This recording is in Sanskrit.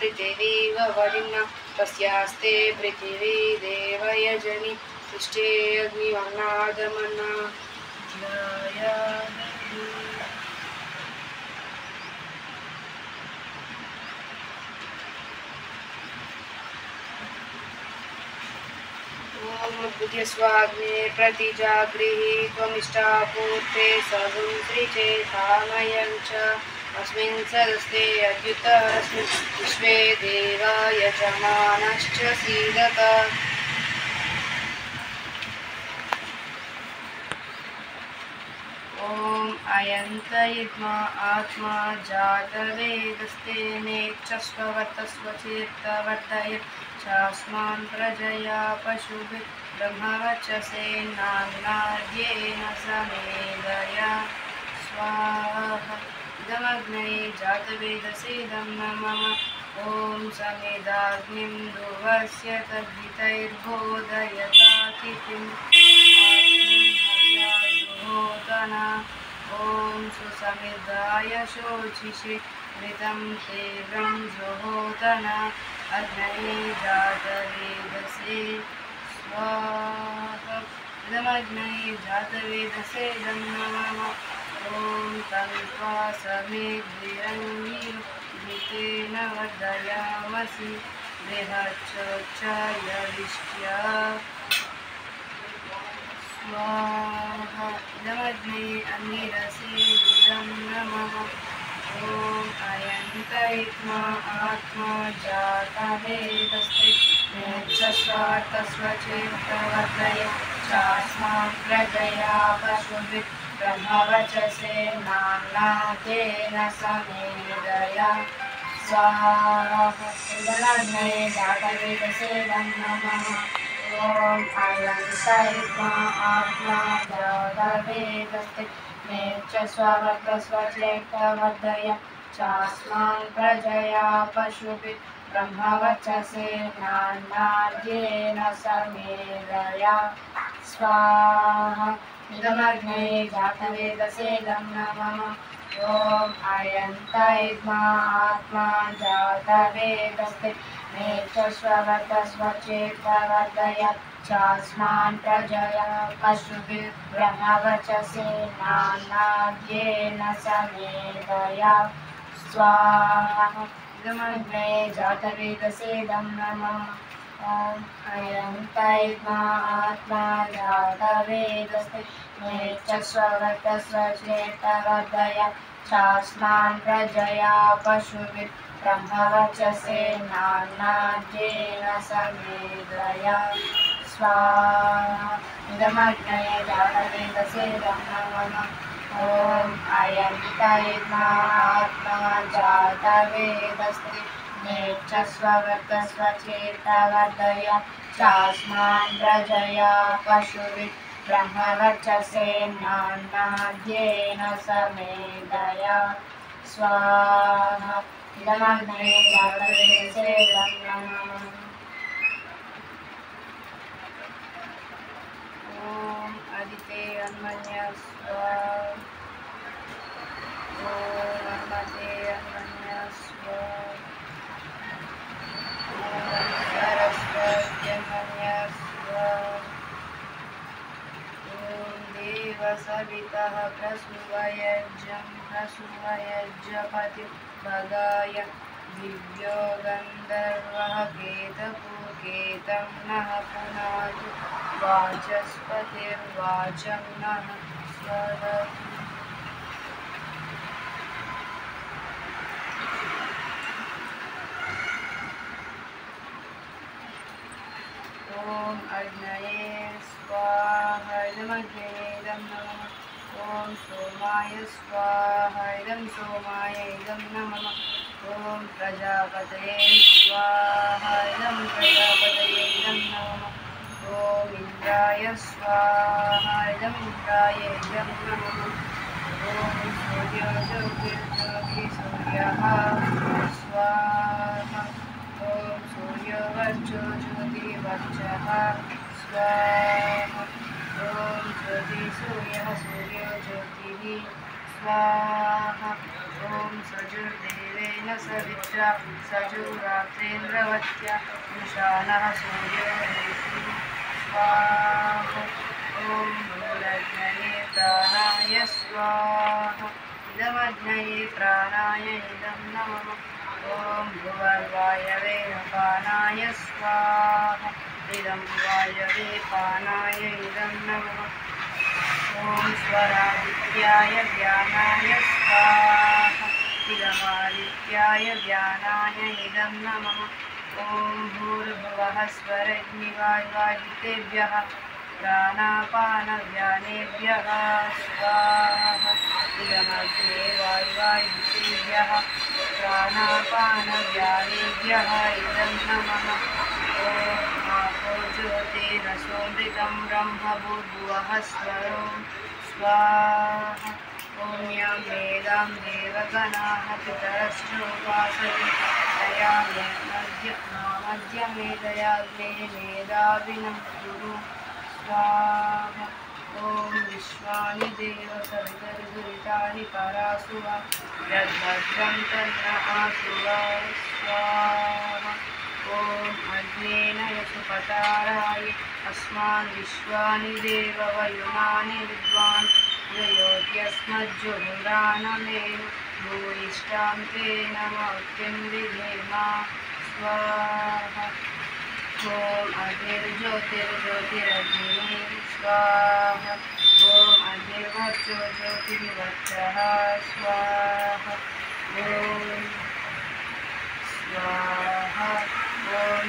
पृथिवीव वरिण्य तस्यास्ते पृथिवी देवयजनि तिष्ठे अग्निवर्णादमना बुद्धिस्वाग्ने प्रतिजागृहि त्वमिष्टापूर्ते सगुं त्रिचेतामयं च अस्मिन् सदस्ते अद्युतस्मिन् विश्वे देवा यजमानश्च सीदत ॐ अयन्त इद्मा आत्मा जातवेदस्ते नेच्छस्ववर्तस्वचेत्तवर्धय चास्मान् प्रजया पशुभिः ब्रह्मवचसेनान्नाद्येन समेदया स्वाहा इदमग्ने जातवेदसेदं न मम ॐ समेदाग्निं ध्रुवस्य तद्धितैर्बोधयतातिथिम् ॐ सुसमिदाय शोचिषे मृतं तीव्रं जुहोतना अग्नये जातवेदसे स्वाहा इदमग्नये जातवेदसे नमः ॐ तन्त्वा समेद्भिरङ्गीतेन वर्धयामसि बृहच्चोच्चयविष्ट्या स्वाहा इदमग्ने अन्निरसे इदं नमः ॐ अयन्त इत्मा आत्मा जातवेदस्ते नेच्छस्वार्थस्वचेत्तवर्धय चास्मान् प्रजया पशुभिः ब्रह्मवचसेनान्नाद्येन समेदया स्वाहा इदमग्ने जातवेदसेदं नमः ॐ अयन्त इत्मा आत्मा जातवेदस्ते नेच्छस्वार्थस्वचेत्तवर्धय चास्मान् प्रजया पशुभिः ब्रह्मवचसेनान्नाद्येन समेदया स्वाहा इदमग्ने जातवेदसेदं नमः ॐ अयन्त इद्मा आत्मा जातवेदस्ते नेच्छस्ववर्तस्वचेत्तवर्धय चास्मान् प्रजया पशुभिः ब्रह्मवचसेनान्नाद्येन समेदया स्वाहा इदमग्ने जातवेदसेदं नमः ॐ अयन्त इद्मा आत्मा जातवेदस्ते नेच्छस्ववर्तस्वचेत्तवर्धय चास्मान् प्रजया पशुभिः ब्रह्मवचसेनान्नाद्येन समेदया स्वाहा इदमग्ने जातवेदसेदं नमः ॐ अयन्त इद्मा आत्मा जातवेदस्ते नेच्छस्ववर्तस्वचेत्तवर्धय चास्मान् प्रजया पशुभिः ब्रह्मवचसेनान्नाद्येन समेदया स्वाहा इदमग्ने जातवेदसेदं नमः ॐ अदिते अन्मन्य स्वाहा ॐ अन्मते अन्मन्य स्वाहा ॐ सरस्वत्यन्मन्य स्वाहा ॐ देवसवितः प्रसूवयज्ञं प्रसूवयज्ञपतिं भगाय दिव्यो गन्धर्वः केतपुकेतं नः पुनातु वाचस्पतिर्वाचं नः स्वदतु ॐ अग्नये स्वाहा इदमग्ने इदं नमः ॐ सोमाय स्वाहा इदं सोमाय इदं नमः ॐ प्रजापतये स्वाहा इदं प्रजापतये इदं नमः ॐ इन्द्राय स्वाहा इदं इन्द्राय इदं नमः ॐ सूर्यो ज्योतिर्ज्योति सूर्यः स्वाहा ॐ सूर्यो वर्चो ज्योतिवर्चः स्वाहा ॐ ज्योति सूर्यः सूर्यो ज्योतिः स्वाहा ॐ सजुर्देवेन सवित्रा सजुरात्रेन्द्रवत्या ईशानः सूर्यो स्वाहा ॐ भूरग्नये प्राणाय स्वाहा इदमग्नये प्राणाय इदं नमः ॐ भुवर्वायवे अपानाय स्वाहा इदं वायवे पानाय इदं नमः ॐ स्वरादित्याय व्यानाय स्वाहा इदमादित्याय व्यानाय इदं नमः ॐ भूर्भुवः स्वरग्निवायुवादितेभ्यः प्राणापानव्यानेभ्यः स्वाहा इदमग्ने वायुवादितेभ्यः प्राणापानव्यानेभ्यः इदं नमः ॐ आपो ज्योतिरसोमृतं ब्रह्मभूर्भुवः स्वरो स्वाहा ॐ यं वेदां देवगणाः पितरश्चोपासते तया मध्यमेदयाग्ने मेधाविनं कुरु स्वाहा ॐ विश्वानि देव सवितर्दुरितानि परासु वा यद्भद्रं तन्नः आसुवा स्वाहा ॐ अग्नेन यशुपताराय अस्मान् विश्वानि देव वयुनानि विद्वान् प्रयोग्यस्मज्जुहुरानमेन भूयिष्ठां तेन मौक्तिं विधेमा स्वाहा ॐ अग्निर्ज्योतिर्ज्योतिरग्निः स्वाहा ॐ अग्निर्वच्चो ज्योतिर्वच्चः स्वाहा ॐ स्वाहा ॐ